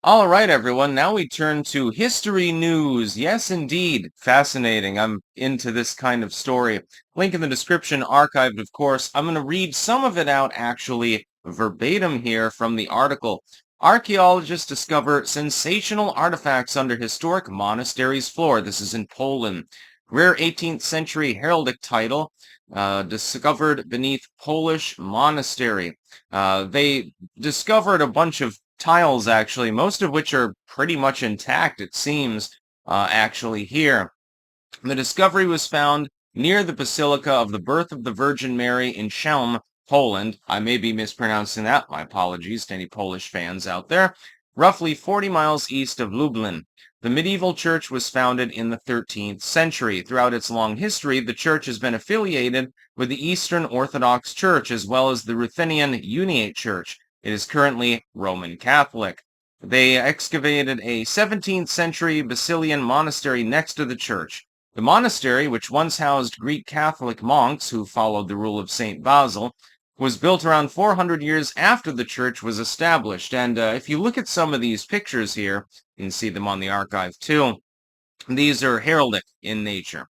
All right, everyone. Now we turn to history news. Yes, indeed. Fascinating. I'm into this kind of story. Link in the description, archived, of course. I'm going to read some of it out actually verbatim here from the article. Archaeologists discover sensational artifacts under historic monastery's floor. This is in Poland. Rare 18th century heraldic title discovered beneath Polish monastery. They discovered a bunch of tiles, actually, most of which are pretty much intact, it seems, actually here. The discovery was found near the Basilica of the Birth of the Virgin Mary in Chelm, Poland. I may be mispronouncing that. My apologies to any Polish fans out there. Roughly 40 miles east of Lublin. The medieval church was founded in the 13th century. Throughout its long history, the church has been affiliated with the Eastern Orthodox Church as well as the Ruthenian Uniate Church. It is currently Roman Catholic. They excavated a 17th century Basilian monastery next to the church. The monastery, which once housed Greek Catholic monks who followed the rule of St. Basil, was built around 400 years after the church was established. And if you look at some of these pictures here, you can see them on the archive too. These are heraldic in nature.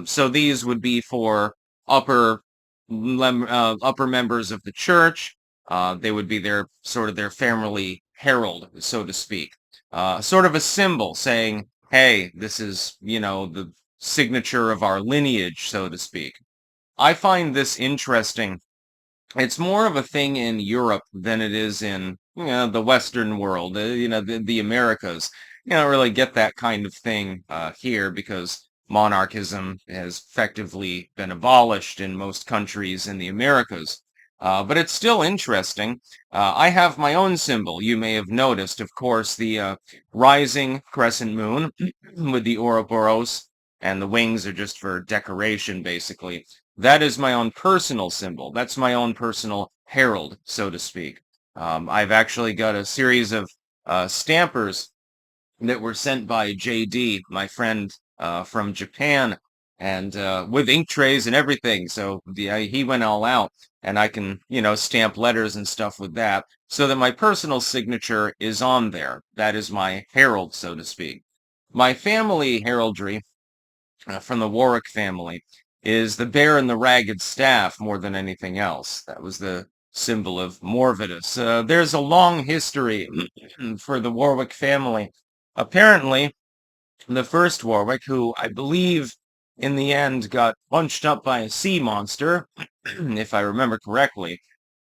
So these would be for upper upper members of the church. They would be their sort of their family herald, so to speak. Sort of a symbol saying, hey, this is, the signature of our lineage, so to speak. I find this interesting. It's more of a thing in Europe than it is in, the Western world, the Americas. You don't really get that kind of thing here because monarchism has effectively been abolished in most countries in the Americas. But it's still interesting. I have my own symbol. You may have noticed, of course, the rising crescent moon with the Ouroboros, and the wings are just for decoration, basically. That is my own personal symbol. That's my own personal herald, so to speak. I've actually got a series of stampers that were sent by JD, my friend from Japan, and with ink trays and everything. So he went all out, and I can, stamp letters and stuff with that, so that my personal signature is on there. That is my herald, so to speak. My family heraldry from the Warwick family is the bear and the ragged staff more than anything else. That was the symbol of Morvidus. There's a long history for the Warwick family. Apparently, the first Warwick, who I believe in the end got punched up by a sea monster, if I remember correctly.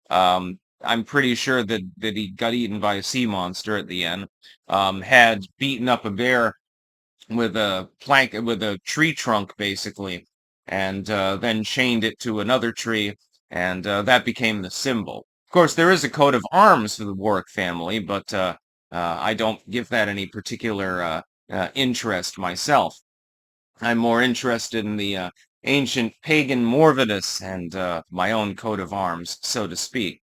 I'm pretty sure that he got eaten by a sea monster at the end, had beaten up a bear with a tree trunk, basically, and then chained it to another tree, and that became the symbol. Of course, there is a coat of arms for the Warwick family, but I don't give that any particular interest myself. I'm more interested in the ancient pagan Morvidus and my own coat of arms, so to speak.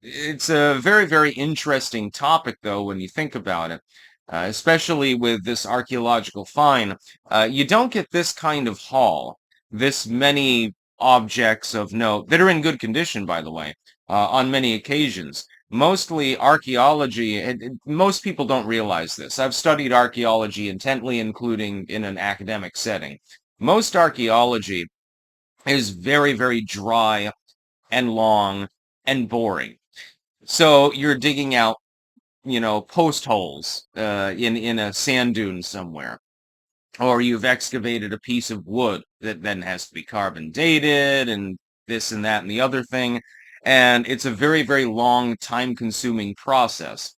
It's a very, very interesting topic, though, when you think about it, especially with this archaeological find. You don't get this kind of haul, this many objects of note that are in good condition, by the way, on many occasions. Mostly archaeology, and most people don't realize this. I've studied archaeology intently, including in an academic setting. Most archaeology is very, very dry and long and boring. So you're digging out, post holes in a sand dune somewhere, or you've excavated a piece of wood that then has to be carbon dated and this and that and the other thing. And it's a very, very long, time-consuming process.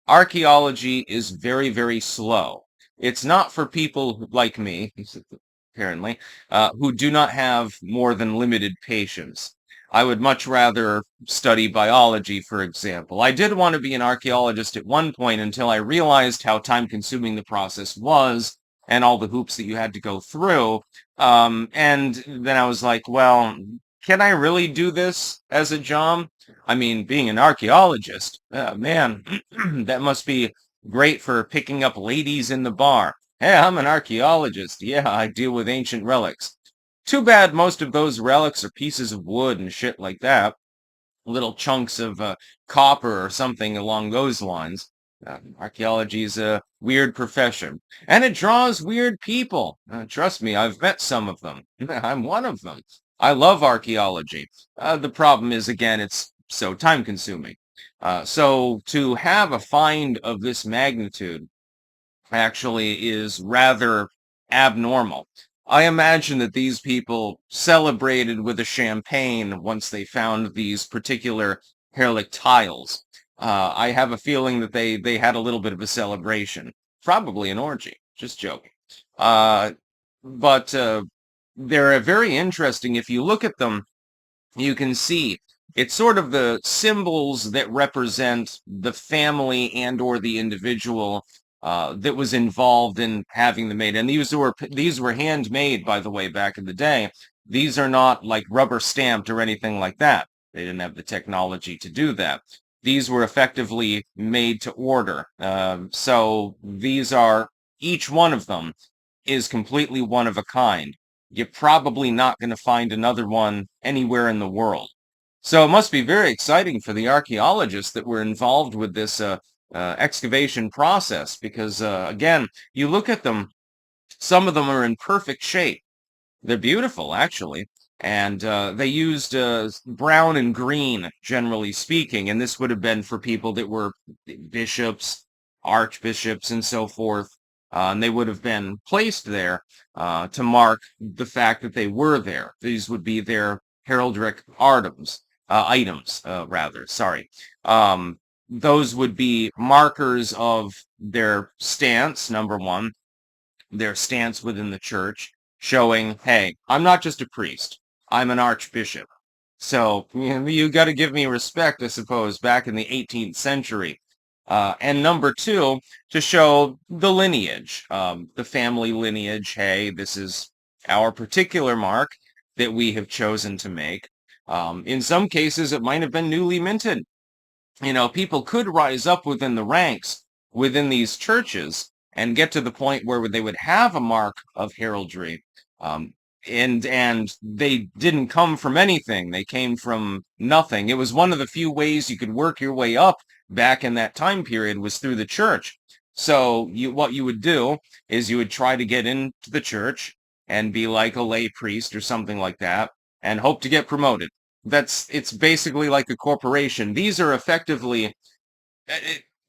Archaeology is very, very slow. It's not for people like me, apparently, who do not have more than limited patience. I would much rather study biology, for example. I did want to be an archaeologist at one point until I realized how time-consuming the process was and all the hoops that you had to go through. And then I was like, well, can I really do this as a job? I mean, being an archaeologist, man, that must be great for picking up ladies in the bar. Hey, I'm an archaeologist. Yeah, I deal with ancient relics. Too bad most of those relics are pieces of wood and shit like that. Little chunks of copper or something along those lines. Archaeology is a weird profession, and it draws weird people. Trust me, I've met some of them. I'm one of them. I love archaeology. The problem is, again, it's so time-consuming. So to have a find of this magnitude actually is rather abnormal. I imagine that these people celebrated with a champagne once they found these particular heraldic tiles. I have a feeling that they had a little bit of a celebration, probably an orgy. Just joking. Uh, but they're very interesting. If you look at them, you can see it's sort of the symbols that represent the family and or the individual that was involved in having them made. And these were handmade, by the way, back in the day. These are not like rubber stamped or anything like that. They didn't have the technology to do that. These were effectively made to order. So these are, each one of them is completely one of a kind. You're probably not going to find another one anywhere in the world. So it must be very exciting for the archaeologists that were involved with this excavation process because, again, you look at them, some of them are in perfect shape. They're beautiful, actually. And they used brown and green, generally speaking, and this would have been for people that were bishops, archbishops, and so forth. And they would have been placed there to mark the fact that they were there. These would be their heraldic items, rather, sorry. Those would be markers of their stance, number one, their stance within the church, showing, hey, I'm not just a priest, I'm an archbishop. So you got to give me respect, I suppose, back in the 18th century. And number two, to show the lineage, the family lineage. Hey, this is our particular mark that we have chosen to make. In some cases, it might have been newly minted. People could rise up within the ranks within these churches and get to the point where they would have a mark of heraldry. Um, and they didn't come from anything. They came from nothing. It was one of the few ways you could work your way up back in that time period was through the church. So what you would do is you would try to get into the church and be like a lay priest or something like that and hope to get promoted. It's basically like a corporation. These are effectively,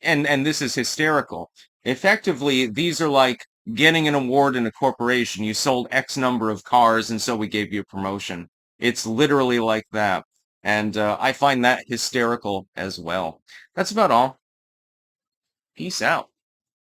and this is hysterical. Effectively, these are like getting an award in a corporation. You sold X number of cars, and so we gave you a promotion. It's literally like that. And I find that hysterical as well. That's about all. Peace out.